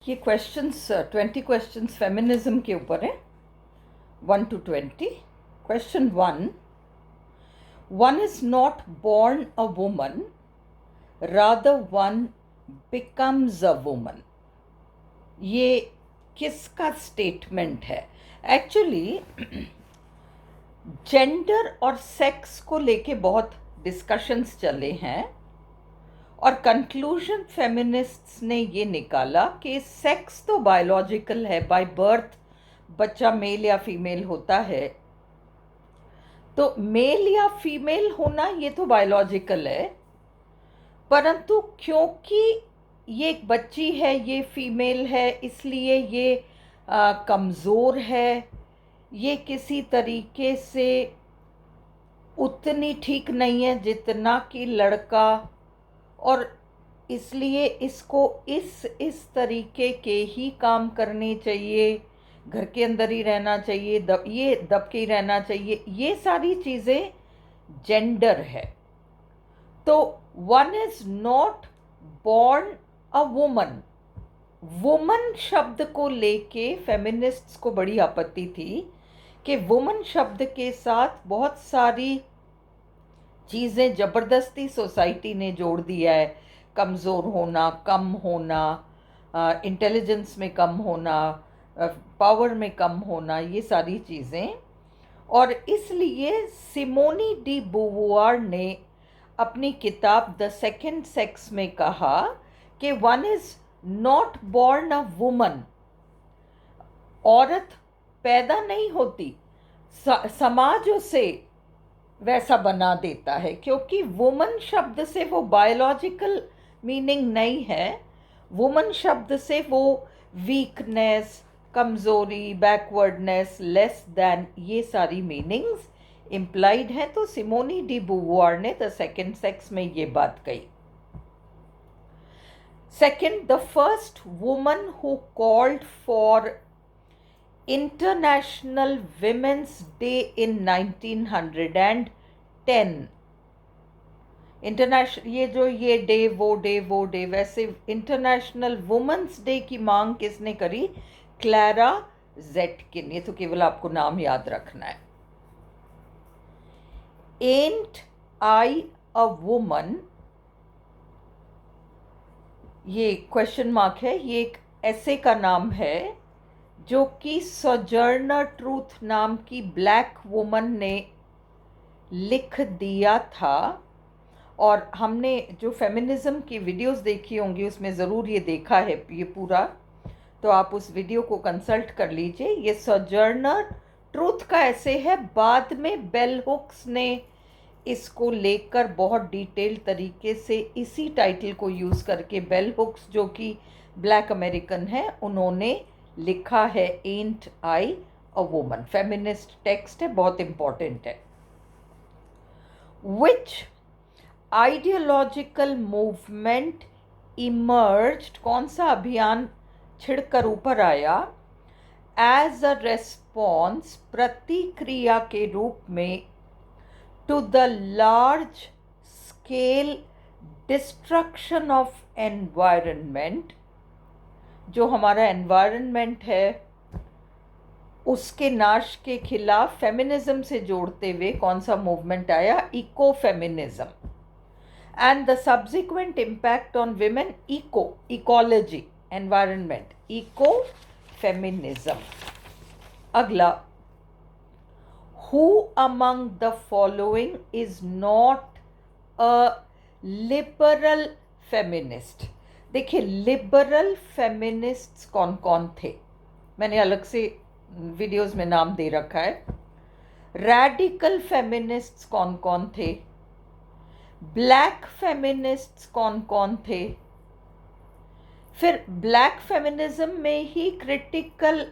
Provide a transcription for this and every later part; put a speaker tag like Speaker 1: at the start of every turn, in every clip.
Speaker 1: ये questions 20 questions feminism के ऊपर है 1 to 20। Question 1, one is not born a woman, rather one becomes a woman। ये किसका स्टेटमेंट है? एक्चुअली जेंडर और सेक्स को लेके बहुत डिस्कशंस चले हैं और कंक्लूजन फेमिनिस्ट्स ने ये निकाला कि सेक्स तो बायोलॉजिकल है, बाय बर्थ बच्चा मेल या फीमेल होता है, तो मेल या फीमेल होना ये तो बायोलॉजिकल है, परंतु क्योंकि ये एक बच्ची है, ये फीमेल है, इसलिए ये कमज़ोर है, ये किसी तरीके से उतनी ठीक नहीं है जितना कि लड़का, और इसलिए इसको इस तरीके के ही काम करने चाहिए, घर के अंदर ही रहना चाहिए, दब के ही रहना चाहिए, ये सारी चीज़ें जेंडर है। तो one is not born a woman. Woman शब्द को लेके फेमिनिस्ट्स को बड़ी आपत्ति थी कि वुमन शब्द के साथ बहुत सारी चीज़ें ज़बरदस्ती सोसाइटी ने जोड़ दिया है। कमज़ोर होना, कम होना, इंटेलिजेंस में कम होना, पावर में कम होना, ये सारी चीज़ें। और इसलिए सिमोनी डी बोवुआर ने अपनी किताब द सेकेंड सेक्स में कहा कि one is not born a woman. औरत पैदा नहीं होती, समाज उसे वैसा बना देता है, क्योंकि वुमन शब्द से वो बायोलॉजिकल मीनिंग नहीं है। वुमन शब्द से वो वीकनेस, कमज़ोरी, बैकवर्डनेस, लेस दैन, ये सारी मीनिंग्स इम्प्लाइड हैं। तो सिमोनी डी बोवुआर ने द सेकेंड सेक्स में ये बात कही। Second, the first woman who called for international women's day in 1910। International ये डे वो डे, वैसे इंटरनेशनल वुमेंस डे की मांग किसने करी? क्लैरा ज़ेटकिन। ये तो केवल आपको नाम याद रखना है। एंट आई अ वुमन, ये क्वेश्चन मार्क है, ये एक ऐसे का नाम है जो कि सोजर्नर ट्रूथ नाम की ब्लैक वुमन ने लिख दिया था। और हमने जो फेमिनिज्म की वीडियोस देखी होंगी उसमें ज़रूर ये देखा है ये पूरा, तो आप उस वीडियो को कंसल्ट कर लीजिए। ये सोजर्नर ट्रूथ का ऐसे है। बाद में बेल हुक्स ने इसको लेकर बहुत डिटेल तरीके से इसी टाइटल को यूज़ करके, बेल हुक्स जो कि ब्लैक अमेरिकन है, उन्होंने लिखा है एंट आई अ वुमन। फेमिनिस्ट टेक्स्ट है, बहुत इम्पॉर्टेंट है। विच आइडियोलॉजिकल मूवमेंट इमर्ज्ड, कौन सा अभियान छिड़कर ऊपर आया? एज अ रेस्पॉन्स, प्रतिक्रिया के रूप में, to the large scale destruction of environment, जो हमारा एनवायरनमेंट है उसके नाश के खिलाफ फेमिनिज्म से जोड़ते हुए कौन सा मूवमेंट आया? Eco feminism. And the subsequent impact on women, ecology, environment, eco feminism. अगला, who among the following is not a liberal feminist? देखिए, लिबरल फेमिनिस्ट्स कौन कौन थे, मैंने अलग से वीडियोस में नाम दे रखा है। रैडिकल फेमिनिस्ट्स कौन कौन थे? ब्लैक फेमिनिस्ट्स कौन कौन थे? फिर ब्लैक फेमिनिज्म में ही क्रिटिकल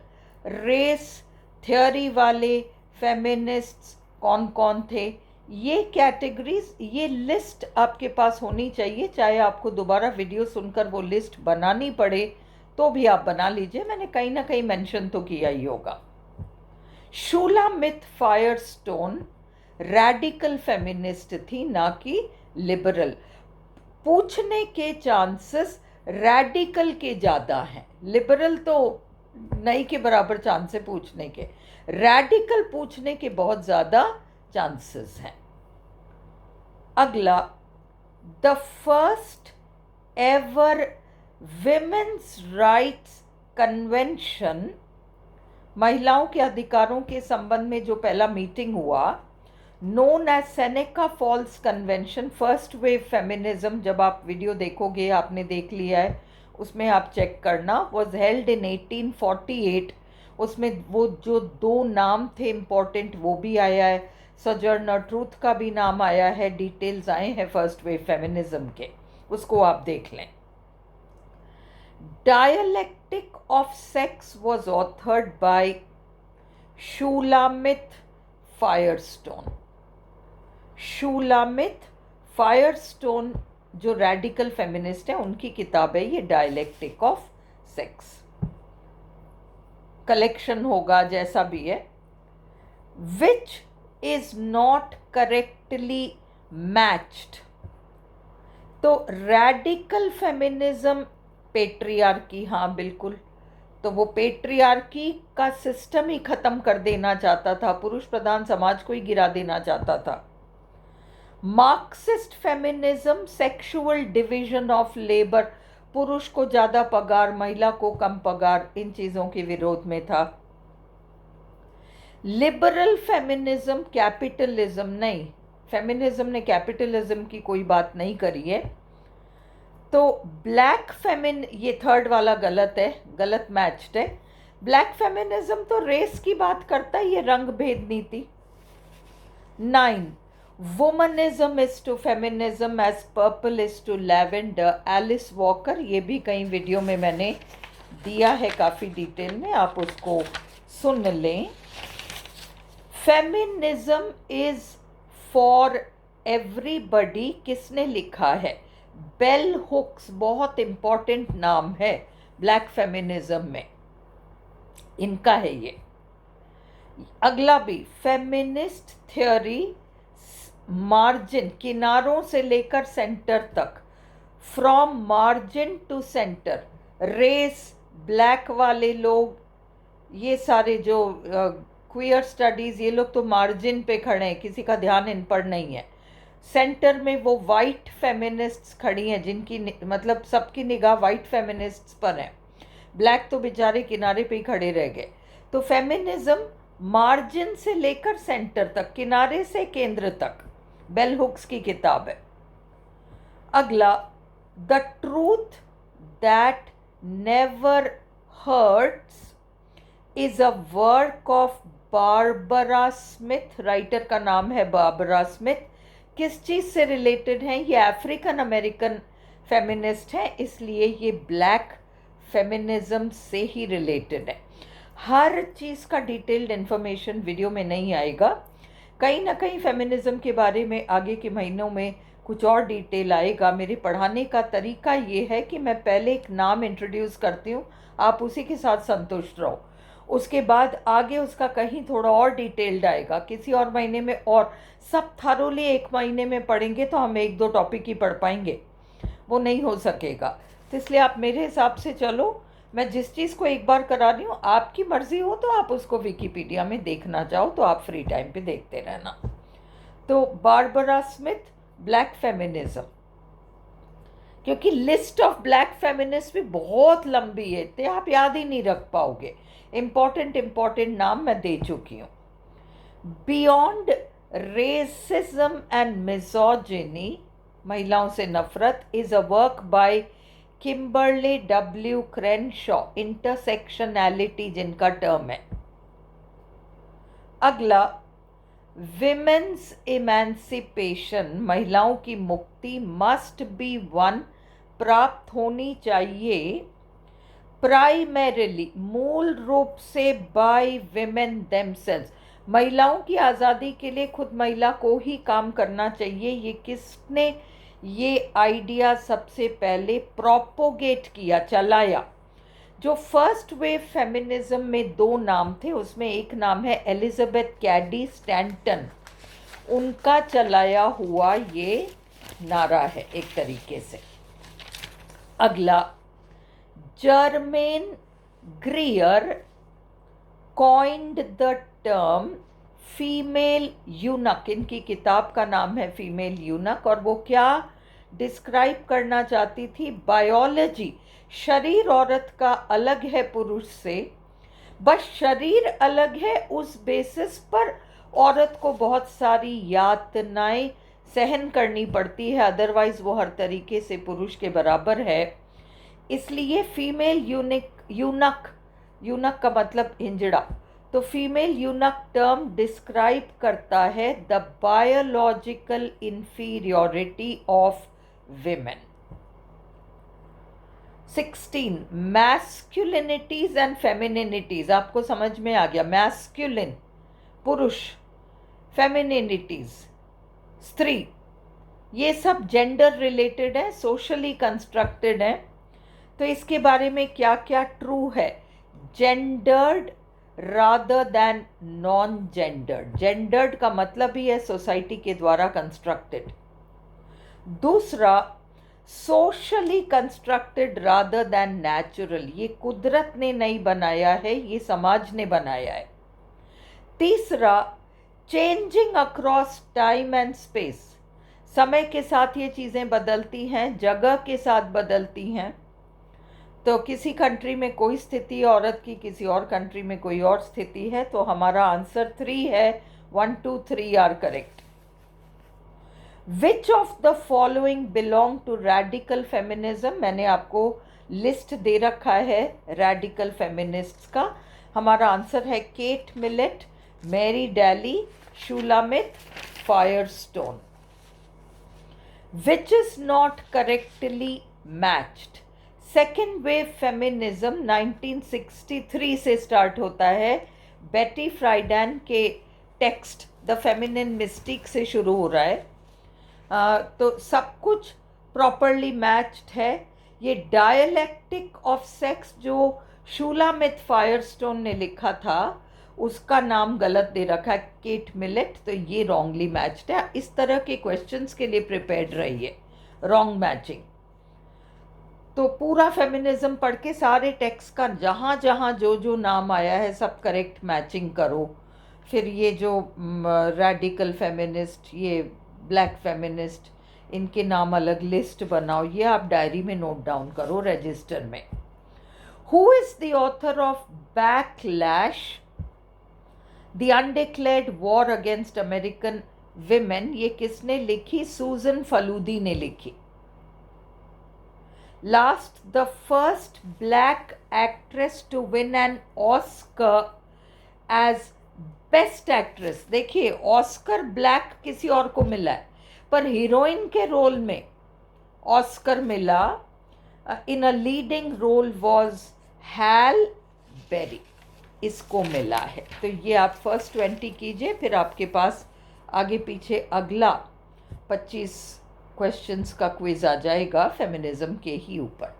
Speaker 1: रेस थ्योरी वाले फेमिनिस्ट्स कौन कौन थे? ये कैटेगरीज, ये लिस्ट आपके पास होनी चाहिए, चाहे आपको दोबारा वीडियो सुनकर वो लिस्ट बनानी पड़े तो भी आप बना लीजिए, मैंने कहीं ना कहीं मेंशन तो किया ही होगा। शूलामित फायरस्टोन रैडिकल फेमिनिस्ट थी, ना कि लिबरल। पूछने के चांसेस रैडिकल के ज़्यादा हैं। लिबरल तो नहीं के बराबर चांस है पूछने के, रैडिकल पूछने के बहुत ज़्यादा चांसेस हैं। अगला, the first ever women's rights convention, महिलाओं के अधिकारों के संबंध में जो पहला मीटिंग हुआ, known as Seneca Falls convention, first wave feminism, जब आप वीडियो देखोगे, आपने देख लिया है, उसमें आप चेक करना, वॉज हेल्ड इन 1848। उसमें वो जो 2 नाम थे इम्पॉर्टेंट वो भी आया है, सजर्नर ट्रूथ का भी नाम आया है, डिटेल्स आए हैं फर्स्ट वेव फेमिनिज्म के, उसको आप देख लें। Dialectic of sex was authored by Shulamith Firestone. Shulamith Firestone जो रैडिकल फेमिनिस्ट है, उनकी किताब है ये डायलेक्टिक ऑफ सेक्स, कलेक्शन होगा जैसा भी है। विच इज नॉट करेक्टली मैच्ड, तो रैडिकल फेमिनिज्म पेट्रियार्की, हाँ बिल्कुल, तो वो पेट्रियार्की का सिस्टम ही खत्म कर देना चाहता था, पुरुष प्रधान समाज को ही गिरा देना चाहता था। Marxist feminism sexual division of labour, पुरुष को ज़्यादा पगार, महिला को कम पगार, इन चीज़ों के विरोध में था। लिबरल फेमिनिज्म कैपिटलिज्म, नहीं, फेमिनिज्म ने कैपिटलिज्म की कोई बात नहीं करी है। तो ब्लैक फेमिन, ये थर्ड वाला गलत है, गलत मैच्ड है। ब्लैक फेमिनिज्म तो रेस की बात करता है, ये रंग भेद नीति। 9, womanism is to feminism as purple is to lavender, Alice Walker, ये भी कई वीडियो में मैंने दिया है काफ़ी डिटेल में, आप उसको सुन लें। फेमिनिज्म इज फॉर एवरीबडी, किसने लिखा है? बेल हुक्स, बहुत इंपॉर्टेंट नाम है ब्लैक फेमिनिज्म में, इनका है ये। अगला भी, फेमिनिस्ट थ्योरी मार्जिन, किनारों से लेकर सेंटर तक, from margin to centre, race, black वाले लोग, ये सारे जो क्वियर स्टडीज़, ये लोग तो मार्जिन पे खड़े हैं, किसी का ध्यान इन पर नहीं है। सेंटर में वो वाइट फेमिनिस्ट्स खड़ी हैं, जिनकी मतलब सबकी निगाह वाइट फेमिनिस्ट्स पर है, ब्लैक तो बेचारे किनारे पे ही खड़े रह गए। तो फेमिनिज्म मार्जिन से लेकर सेंटर तक, किनारे से केंद्र तक, बेल हुक्स की किताब है। अगला, the truth that never hurts is a work of Barbara Smith, writer का नाम है बारबरा स्मिथ। किस चीज़ से रिलेटेड हैं? ये अफ्रीकन अमेरिकन फेमिनिस्ट हैं, इसलिए ये ब्लैक फेमिनिज्म से ही रिलेटेड है। हर चीज़ का डिटेल्ड इन्फॉर्मेशन वीडियो में नहीं आएगा, कहीं ना कहीं फेमिनिज्म के बारे में आगे के महीनों में कुछ और डिटेल आएगा। मेरे पढ़ाने का तरीका ये है कि मैं पहले एक नाम इंट्रोड्यूस करती हूँ, आप उसी के साथ संतुष्ट रहो, उसके बाद आगे उसका कहीं थोड़ा और डिटेल्ड आएगा किसी और महीने में, और सब थारोली एक महीने में पढ़ेंगे तो हम 1-2 टॉपिक ही पढ़ पाएंगे, वो नहीं हो सकेगा। तो इसलिए आप मेरे हिसाब से चलो, मैं जिस चीज़ को एक बार करा रही हूँ, आपकी मर्ज़ी हो तो आप उसको विकीपीडिया में देखना चाहो तो आप फ्री टाइम पे देखते रहना। तो बारबरा स्मिथ, ब्लैक फेमिनिज्म, क्योंकि लिस्ट ऑफ ब्लैक फेमिनिस्ट भी बहुत लंबी है तो आप याद ही नहीं रख पाओगे, इम्पॉर्टेंट नाम मैं दे चुकी हूँ। बियॉन्ड रेसिज्म एंड मिसोजिनी, महिलाओं से नफरत, is a work by Kimberle W Crenshaw, intersectionality जिनका टर्म है। अगला, विमेन्स इमेंसिपेशन, महिलाओं की मुक्ति, मस्ट बी वन, प्राप्त होनी चाहिए, प्राइमरीली, मूल रूप से, बाय विमेन देमसेल्व्स, महिलाओं की आज़ादी के लिए खुद महिला को ही काम करना चाहिए। ये किसने ये आइडिया सबसे पहले प्रोपोगेट किया, चलाया? जो फर्स्ट वेव फेमिनिज्म में 2 नाम थे, उसमें एक नाम है एलिजाबेथ कैडी स्टैंटन, उनका चलाया हुआ ये नारा है एक तरीके से। अगला, Germaine Greer coined the term female यूनक. इनकी किताब का नाम है फीमेल यूनक, और वो क्या डिस्क्राइब करना चाहती थी? बायोलॉजी, शरीर औरत का अलग है पुरुष से, बस शरीर अलग है, उस बेसिस पर औरत को बहुत सारी यातनाएं सहन करनी पड़ती है, अदरवाइज वो हर तरीके से पुरुष के बराबर है. इसलिए फीमेल यूनक, यूनक का मतलब हिंजड़ा, तो फीमेल यूनक टर्म डिस्क्राइब करता है the biological inferiority of women. 16 masculinities and femininities. आपको समझ में आ गया? मैस्कुलिन पुरुष, फेमिनिनिटीज स्त्री. ये सब जेंडर रिलेटेड है, सोशली कंस्ट्रक्टेड है. तो इसके बारे में क्या क्या ट्रू है? Gendered rather than non gendered. Gendered का मतलब ही है सोसाइटी के द्वारा कंस्ट्रक्टेड. दूसरा, socially constructed rather than natural. ये कुदरत ने नहीं बनाया है, ये समाज ने बनाया है. तीसरा, changing across time and space. समय के साथ ये चीज़ें बदलती हैं, जगह के साथ बदलती हैं. तो किसी कंट्री में कोई स्थिति औरत की, किसी और कंट्री में कोई और स्थिति है. तो हमारा आंसर 3 है. 1, 2, 3 are correct. Which of the following belong to radical feminism. मैंने आपको लिस्ट दे रखा है रैडिकल फेमिनिस्ट्स का. हमारा आंसर है Kate Millett, Mary Daly, Shulamith, Firestone. Which is not correctly matched. Second wave feminism 1963 से स्टार्ट होता है. बेटी फ्राइडन के टेक्स्ट द फेमिनिन मिस्टिक से शुरू हो रहा है. तो सब कुछ प्रॉपरली मैच्ड है. ये डायलैक्टिक ऑफ सेक्स जो शूलामित फायरस्टोन ने लिखा था, उसका नाम गलत दे रखा है केट मिलेट, तो ये रॉन्गली मैच्ड है. इस तरह के क्वेश्चंस के लिए प्रिपेयर्ड रहिए. Wrong matching. तो पूरा फेमिनिज्म पढ़ के सारे टेक्स्ट का जहाँ जहाँ जो जो नाम आया है सब करेक्ट मैचिंग करो. फिर ये जो रैडिकल फेमिनिस्ट, ये ब्लैक फेमिनिस्ट, इनके नाम अलग लिस्ट बनाओ. ये आप डायरी में नोट डाउन करो रजिस्टर में. Who is the author of Backlash, the undeclared war against American women. ये किसने लिखी? सूजन फलूदी ने लिखी. Last, the first black actress to win an Oscar as best actress. देखिए, ऑस्कर ब्लैक किसी और को मिला है, पर हीरोइन के रोल में ऑस्कर मिला. In a leading role was Halle Berry, इसको मिला है. तो ये आप फर्स्ट 20 कीजिए, फिर आपके पास आगे पीछे अगला 25 क्वेश्चंस का क्विज आ जाएगा फेमिनिज्म के ही ऊपर.